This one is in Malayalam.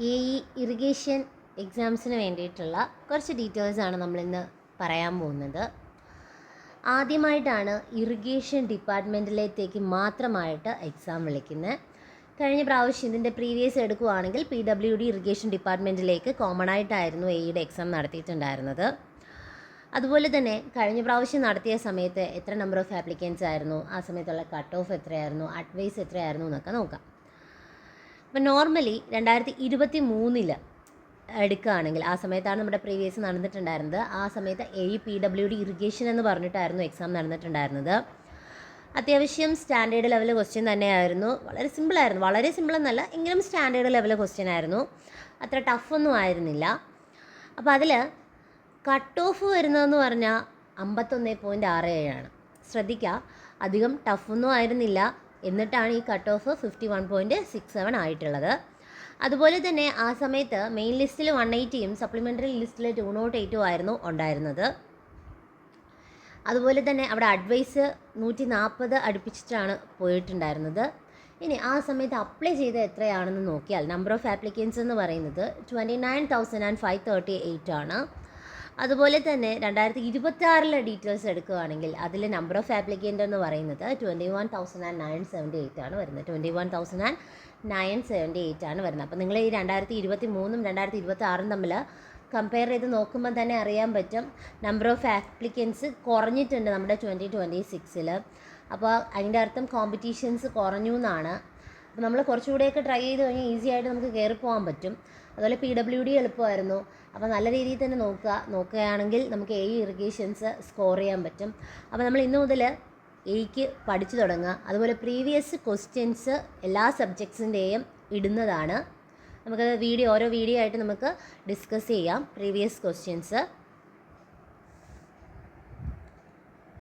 ഇറിഗേഷൻ എക്സാംസിന് വേണ്ടിയിട്ടുള്ള കുറച്ച് ഡീറ്റെയിൽസാണ് നമ്മളിന്ന് പറയാൻ പോകുന്നത്. ആദ്യമായിട്ടാണ് ഇറിഗേഷൻ ഡിപ്പാർട്ട്മെൻറ്റിലേക്ക് മാത്രമായിട്ട് എക്സാം വിളിക്കുന്നത്. കഴിഞ്ഞ പ്രാവശ്യം ഇതിൻ്റെ പ്രീവിയസ് എടുക്കുകയാണെങ്കിൽ PWD ഇറിഗേഷൻ ഡിപ്പാർട്ട്മെൻറ്റിലേക്ക് കോമൺ ആയിട്ടായിരുന്നു എയുടെ എക്സാം നടത്തിയിട്ടുണ്ടായിരുന്നത്. അതുപോലെ തന്നെ കഴിഞ്ഞ പ്രാവശ്യം നടത്തിയ സമയത്ത് എത്ര നമ്പർ ഓഫ് ആപ്ലിക്കൻസ് ആയിരുന്നു, ആ സമയത്തുള്ള കട്ട് ഓഫ് എത്രയായിരുന്നു, അഡ്വൈസ് എത്രയായിരുന്നു എന്നൊക്കെ നോക്കാം. അപ്പോൾ നോർമലി 2023 എടുക്കുകയാണെങ്കിൽ ആ സമയത്താണ് നമ്മുടെ പ്രീവിയസ് നടന്നിട്ടുണ്ടായിരുന്നത്. ആ സമയത്ത് PWD ഇറിഗേഷൻ എന്ന് പറഞ്ഞിട്ടായിരുന്നു എക്സാം നടന്നിട്ടുണ്ടായിരുന്നത്. അത്യാവശ്യം സ്റ്റാൻഡേർഡ് ലെവൽ ക്വസ്റ്റ്യൻ തന്നെയായിരുന്നു. വളരെ സിമ്പിളായിരുന്നു, വളരെ സിമ്പിളെന്നല്ല എങ്കിലും സ്റ്റാൻഡേർഡ് ലെവൽ ക്വസ്റ്റ്യൻ ആയിരുന്നു, അത്ര ടഫൊന്നും ആയിരുന്നില്ല. അപ്പോൾ അതിൽ കട്ട് ഓഫ് വരുന്നതെന്ന് പറഞ്ഞാൽ 51.67 ശ്രദ്ധിക്കുക, അധികം ടഫൊന്നും ആയിരുന്നില്ല. എന്നിട്ടാണ് ഈ കട്ട് ഓഫ് 51.67 ആയിട്ടുള്ളത്. അതുപോലെ തന്നെ ആ സമയത്ത് മെയിൻ ലിസ്റ്റിൽ 180യും സപ്ലിമെൻ്ററി ലിസ്റ്റിൽ 208 ആയിരുന്നു ഉണ്ടായിരുന്നത്. അതുപോലെ തന്നെ അവിടെ അഡ്വൈസ് 140 അടുപ്പിച്ചിട്ടാണ് പോയിട്ടുണ്ടായിരുന്നത്. ഇനി ആ സമയത്ത് അപ്ലൈ ചെയ്ത് എത്രയാണെന്ന് നോക്കിയാൽ നമ്പർ ഓഫ് ആപ്ലിക്കൻസ് എന്ന് പറയുന്നത് 29,538 ആണ്. അതുപോലെ തന്നെ 2026 ഡീറ്റെയിൽസ് എടുക്കുകയാണെങ്കിൽ അതിൽ നമ്പർ ഓഫ് ആപ്ലിക്കൻ്റ് എന്ന് പറയുന്നത് 21,978 ആണ് വരുന്നത്. 21,978 ആണ് വരുന്നത്. അപ്പോൾ നിങ്ങൾ ഈ 2023 2026 തമ്മിൽ കമ്പയർ ചെയ്ത് നോക്കുമ്പോൾ തന്നെ അറിയാൻ പറ്റും നമ്പർ ഓഫ് ആപ്ലിക്കൻസ് കുറഞ്ഞിട്ടുണ്ട് നമ്മുടെ 2026. അപ്പോൾ അതിൻ്റെ അർത്ഥം കോമ്പറ്റീഷൻസ് കുറഞ്ഞു എന്നാണ്. അപ്പോൾ നമ്മൾ കുറച്ചുകൂടെയൊക്കെ ട്രൈ ചെയ്ത് കഴിഞ്ഞാൽ ഈസി ആയിട്ട് നമുക്ക് കയറിപ്പോകാൻ പറ്റും. അതുപോലെ PWD എളുപ്പമായിരുന്നു. അപ്പോൾ നല്ല രീതിയിൽ തന്നെ നോക്കുകയാണെങ്കിൽ നമുക്ക് ഇറിഗേഷൻസ് സ്കോർ ചെയ്യാൻ പറ്റും. അപ്പോൾ നമ്മൾ ഇന്നു മുതൽ പഠിച്ചു തുടങ്ങുക. അതുപോലെ പ്രീവിയസ് ക്വസ്റ്റ്യൻസ് എല്ലാ സബ്ജക്ട്സിൻ്റെയും ഇടുന്നതാണ്. നമുക്ക് ഓരോ വീഡിയോ ആയിട്ട് നമുക്ക് ഡിസ്കസ് ചെയ്യാം പ്രീവിയസ് ക്വസ്റ്റ്യൻസ്.